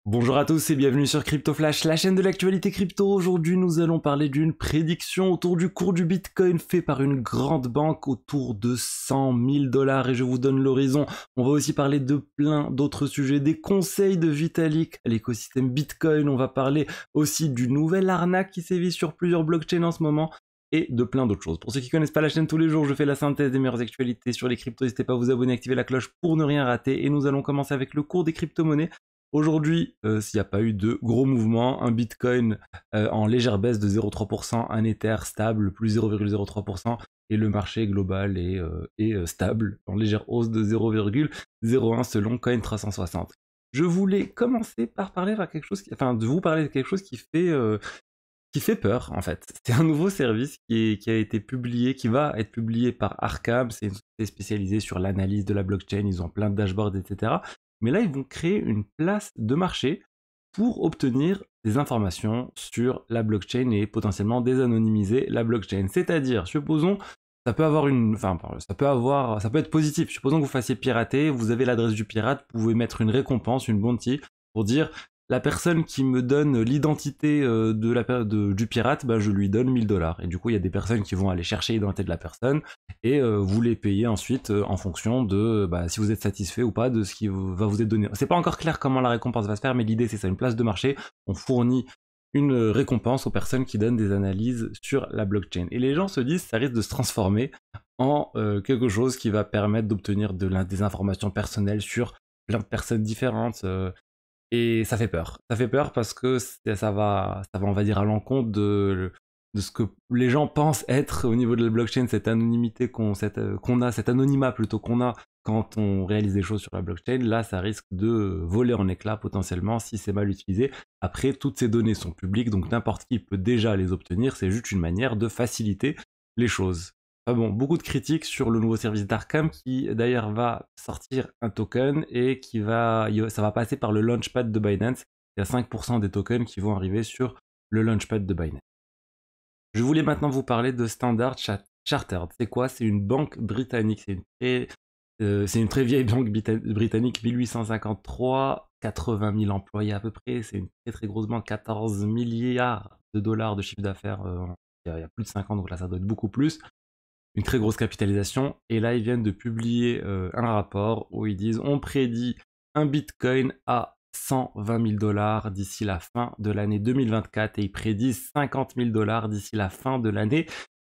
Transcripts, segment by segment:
Bonjour à tous et bienvenue sur Crypto Flash, la chaîne de l'actualité crypto. Aujourd'hui, nous allons parler d'une prédiction autour du cours du Bitcoin fait par une grande banque autour de 100 000 $ et je vous donne l'horizon. On va aussi parler de plein d'autres sujets, des conseils de Vitalik à l'écosystème Bitcoin. On va parler aussi du nouvel arnaque qui sévit sur plusieurs blockchains en ce moment et de plein d'autres choses. Pour ceux qui connaissent pas la chaîne tous les jours, je fais la synthèse des meilleures actualités sur les cryptos. N'hésitez pas à vous abonner, activer la cloche pour ne rien rater et nous allons commencer avec le cours des crypto-monnaies. Aujourd'hui, s'il n'y a pas eu de gros mouvements, un Bitcoin en légère baisse de 0,3%, un Ether stable, plus 0,03%, et le marché global est stable, en légère hausse de 0,01 selon Coin360. Je voulais commencer par parler de quelque chose, de vous parler de quelque chose qui fait peur en fait. C'est un nouveau service qui a été publié, qui va être publié par Arkham. C'est une société spécialisée sur l'analyse de la blockchain. Ils ont plein de dashboards, etc. Mais là, ils vont créer une place de marché pour obtenir des informations sur la blockchain et potentiellement désanonymiser la blockchain. C'est-à-dire, supposons, ça peut être positif. Supposons que vous fassiez pirater, vous avez l'adresse du pirate, vous pouvez mettre une récompense, une bounty, pour dire la personne qui me donne l'identité du pirate, je lui donne 1000 $. Et du coup, il y a des personnes qui vont aller chercher l'identité de la personne et vous les payez ensuite en fonction de si vous êtes satisfait ou pas de ce qui va vous être donné. C'est pas encore clair comment la récompense va se faire, mais l'idée c'est ça, une place de marché. On fournit une récompense aux personnes qui donnent des analyses sur la blockchain. Et les gens se disent ça risque de se transformer en quelque chose qui va permettre d'obtenir des informations personnelles sur plein de personnes différentes. Et ça fait peur. Ça fait peur parce que ça va, on va dire, à l'encontre de ce que les gens pensent être au niveau de la blockchain, cette anonymité cet anonymat plutôt qu'on a quand on réalise des choses sur la blockchain. Là, ça risque de voler en éclats potentiellement si c'est mal utilisé. Après, toutes ces données sont publiques, donc n'importe qui peut déjà les obtenir. C'est juste une manière de faciliter les choses. Bon, beaucoup de critiques sur le nouveau service d'Arkham qui d'ailleurs va sortir un token et ça va passer par le launchpad de Binance. Il y a 5% des tokens qui vont arriver sur le launchpad de Binance. Je voulais maintenant vous parler de Standard Chartered. C'est quoi? C'est une banque britannique. C'est une très vieille banque britannique, 1853, 80 000 employés à peu près. C'est une très très grosse banque, 14 milliards de dollars de chiffre d'affaires il y a plus de 5 ans, donc là ça doit être beaucoup plus. Une très grosse capitalisation, et là ils viennent de publier un rapport où ils disent on prédit un Bitcoin à 120 000 $ d'ici la fin de l'année 2024 et ils prédisent 50 000 $ d'ici la fin de l'année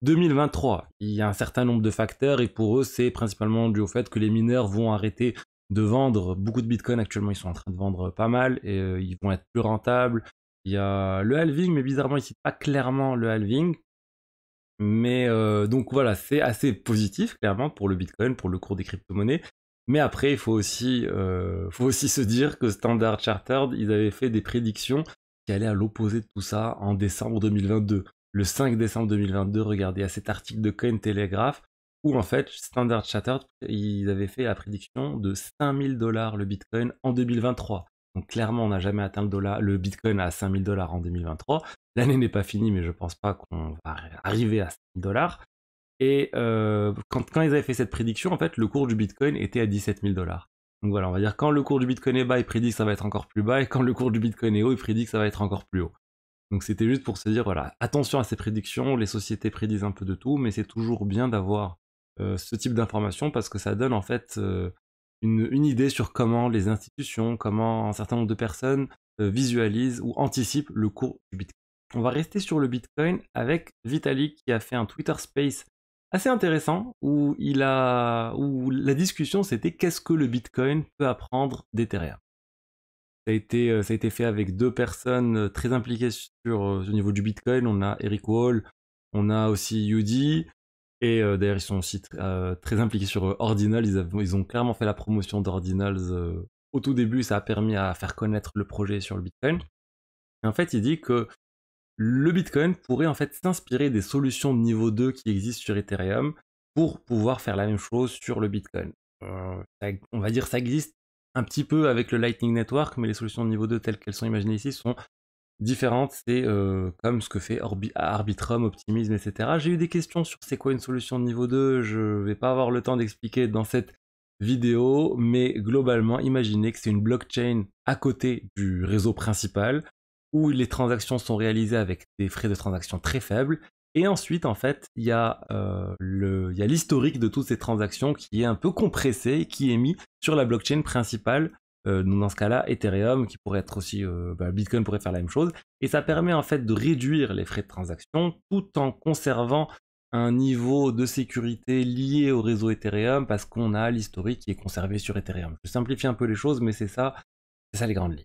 2023. Il y a un certain nombre de facteurs et pour eux c'est principalement dû au fait que les mineurs vont arrêter de vendre beaucoup de Bitcoin. Actuellement ils sont en train de vendre pas mal et ils vont être plus rentables. Il y a le halving, mais bizarrement ils citent pas clairement le halving. Mais donc voilà, c'est assez positif clairement pour le Bitcoin, pour le cours des crypto-monnaies. Mais après, il faut aussi se dire que Standard Chartered, ils avaient fait des prédictions qui allaient à l'opposé de tout ça en décembre 2022. Le 5 décembre 2022, regardez à cet article de Cointelegraph où en fait Standard Chartered, ils avaient fait la prédiction de 5000 $ le Bitcoin en 2023. Donc clairement, on n'a jamais atteint le Bitcoin à 5000 $ en 2023. L'année n'est pas finie, mais je pense pas qu'on va arriver à 5000 $. Et quand ils avaient fait cette prédiction, en fait, le cours du Bitcoin était à 17 000 $. Donc voilà, on va dire quand le cours du Bitcoin est bas, il prédit que ça va être encore plus bas, et quand le cours du Bitcoin est haut, il prédit que ça va être encore plus haut. Donc c'était juste pour se dire, voilà, attention à ces prédictions, les sociétés prédisent un peu de tout, mais c'est toujours bien d'avoir ce type d'informations parce que ça donne en fait une idée sur comment les institutions, comment un certain nombre de personnes visualisent ou anticipent le cours du Bitcoin. On va rester sur le Bitcoin avec Vitalik qui a fait un Twitter Space assez intéressant où la discussion c'était qu'est-ce que le Bitcoin peut apprendre d'Ethereum. Ça a été fait avec deux personnes très impliquées au niveau du Bitcoin. On a Eric Wall, on a aussi Yudi, et d'ailleurs ils sont aussi très impliqués sur Ordinals. Ils ont clairement fait la promotion d'Ordinals au tout début. Ça a permis à faire connaître le projet sur le Bitcoin. Et en fait, il dit que le Bitcoin pourrait en fait s'inspirer des solutions de niveau 2 qui existent sur Ethereum pour pouvoir faire la même chose sur le Bitcoin. On va dire ça existe un petit peu avec le Lightning Network, mais les solutions de niveau 2 telles qu'elles sont imaginées ici sont différentes. C'est comme ce que fait Arbitrum, Optimism, etc. J'ai eu des questions sur c'est quoi une solution de niveau 2, je vais pas avoir le temps d'expliquer dans cette vidéo, mais globalement, imaginez que c'est une blockchain à côté du réseau principal, où les transactions sont réalisées avec des frais de transaction très faibles. Et ensuite, en fait, il y a l'historique de toutes ces transactions qui est un peu compressé, qui est mis sur la blockchain principale. Dans ce cas-là, Ethereum, qui pourrait être aussi, Bitcoin pourrait faire la même chose. Et ça permet en fait de réduire les frais de transaction tout en conservant un niveau de sécurité lié au réseau Ethereum parce qu'on a l'historique qui est conservé sur Ethereum. Je simplifie un peu les choses, mais c'est ça les grandes lignes.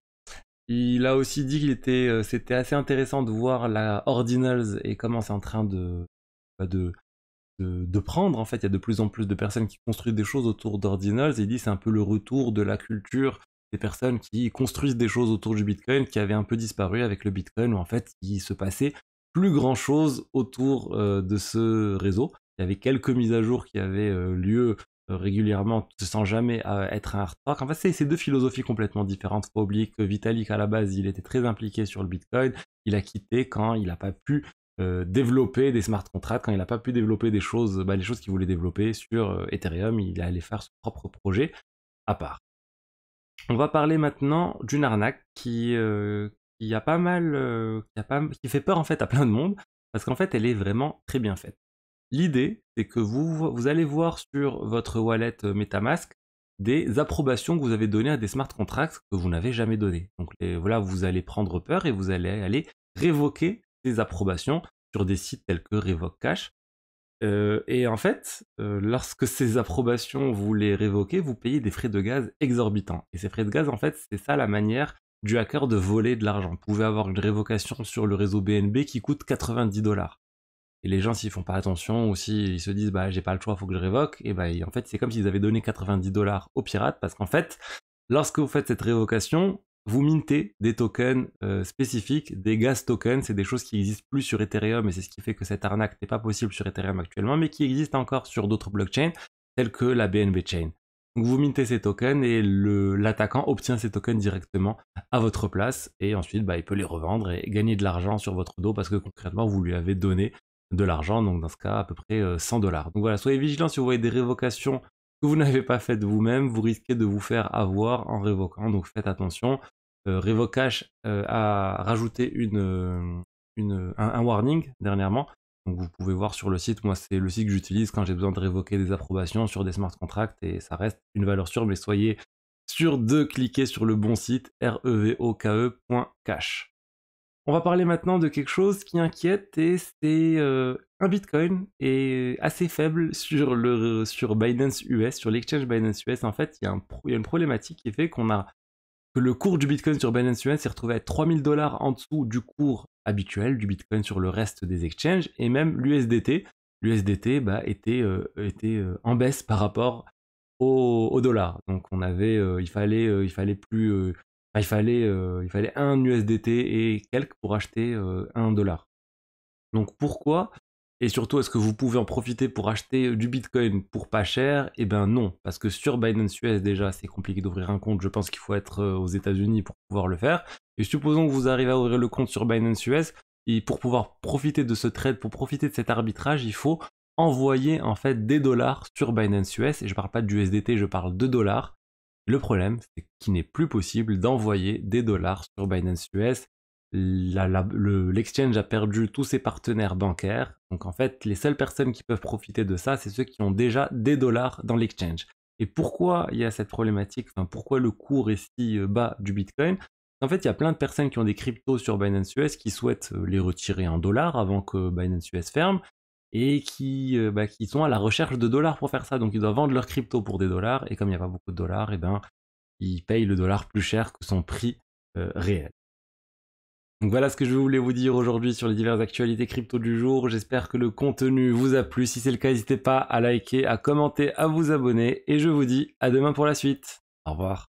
Il a aussi dit qu'il c'était assez intéressant de voir la Ordinals et comment c'est en train de prendre. En fait, il y a de plus en plus de personnes qui construisent des choses autour d'Ordinals. Il dit c'est un peu le retour de la culture des personnes qui construisent des choses autour du Bitcoin qui avait un peu disparu avec le Bitcoin où en fait il se passait plus grand chose autour de ce réseau. Il y avait quelques mises à jour qui avaient lieu régulièrement sans jamais être un hard fork. En fait, c'est deux philosophies complètement différentes. Faut pas oublier que Vitalik, à la base, il était très impliqué sur le Bitcoin. Il a quitté quand il n'a pas pu développer des smart contracts, quand il n'a pas pu développer des choses, les choses qu'il voulait développer sur Ethereum. Il allait faire son propre projet à part. On va parler maintenant d'une arnaque qui a pas mal, qui fait peur en fait à plein de monde, parce qu'en fait, elle est vraiment très bien faite. L'idée, c'est que vous allez voir sur votre wallet MetaMask des approbations que vous avez données à des smart contracts que vous n'avez jamais données. Donc voilà, vous allez prendre peur et vous allez aller révoquer ces approbations sur des sites tels que RevokeCash. Et en fait, lorsque ces approbations vous les révoquez, vous payez des frais de gaz exorbitants. Et ces frais de gaz, en fait, c'est ça la manière du hacker de voler de l'argent. Vous pouvez avoir une révocation sur le réseau BNB qui coûte 90$. Et les gens, s'ils font pas attention ou s'ils se disent j'ai pas le choix, faut que je révoque, et en fait c'est comme s'ils avaient donné 90$ aux pirates, parce qu'en fait, lorsque vous faites cette révocation, vous mintez des tokens spécifiques, des gas tokens, c'est des choses qui n'existent plus sur Ethereum, et c'est ce qui fait que cette arnaque n'est pas possible sur Ethereum actuellement, mais qui existe encore sur d'autres blockchains, telles que la BNB Chain. Donc vous mintez ces tokens et l'attaquant obtient ces tokens directement à votre place, et ensuite il peut les revendre et gagner de l'argent sur votre dos, parce que concrètement vous lui avez donné de l'argent, donc dans ce cas à peu près 100$. Donc voilà, soyez vigilants si vous voyez des révocations que vous n'avez pas faites vous-même, vous risquez de vous faire avoir en révoquant, donc faites attention. RevoCash a rajouté un warning dernièrement, donc vous pouvez voir sur le site, moi c'est le site que j'utilise quand j'ai besoin de révoquer des approbations sur des smart contracts et ça reste une valeur sûre, mais soyez sûr de cliquer sur le bon site revoke.cash. On va parler maintenant de quelque chose qui inquiète et c'est un Bitcoin est assez faible sur Binance US, sur l'exchange Binance US. En fait, il y a une problématique qui fait que le cours du Bitcoin sur Binance US s'est retrouvé à être 3000$ en dessous du cours habituel du Bitcoin sur le reste des exchanges, et même l'USDT. L'USDT était en baisse par rapport au dollar. Donc il fallait 1 USDT et quelques pour acheter 1$. Donc pourquoi? Et surtout, est-ce que vous pouvez en profiter pour acheter du Bitcoin pour pas cher? Eh ben non, parce que sur Binance US déjà, c'est compliqué d'ouvrir un compte. Je pense qu'il faut être aux États-Unis pour pouvoir le faire. Et supposons que vous arrivez à ouvrir le compte sur Binance US, et pour pouvoir profiter de ce trade, pour profiter de cet arbitrage, il faut envoyer en fait des dollars sur Binance US. Et je parle pas du USDT, je parle de dollars. Le problème, c'est qu'il n'est plus possible d'envoyer des dollars sur Binance US. L'exchange a perdu tous ses partenaires bancaires. Donc en fait, les seules personnes qui peuvent profiter de ça, c'est ceux qui ont déjà des dollars dans l'exchange. Et pourquoi il y a cette problématique, pourquoi le cours est si bas du Bitcoin? En fait, il y a plein de personnes qui ont des cryptos sur Binance US qui souhaitent les retirer en dollars avant que Binance US ferme et qui sont à la recherche de dollars pour faire ça. Donc ils doivent vendre leurs cryptos pour des dollars et comme il n'y a pas beaucoup de dollars, ils payent le dollar plus cher que son prix réel. Donc voilà ce que je voulais vous dire aujourd'hui sur les diverses actualités crypto du jour. J'espère que le contenu vous a plu. Si c'est le cas, n'hésitez pas à liker, à commenter, à vous abonner. Et je vous dis à demain pour la suite. Au revoir.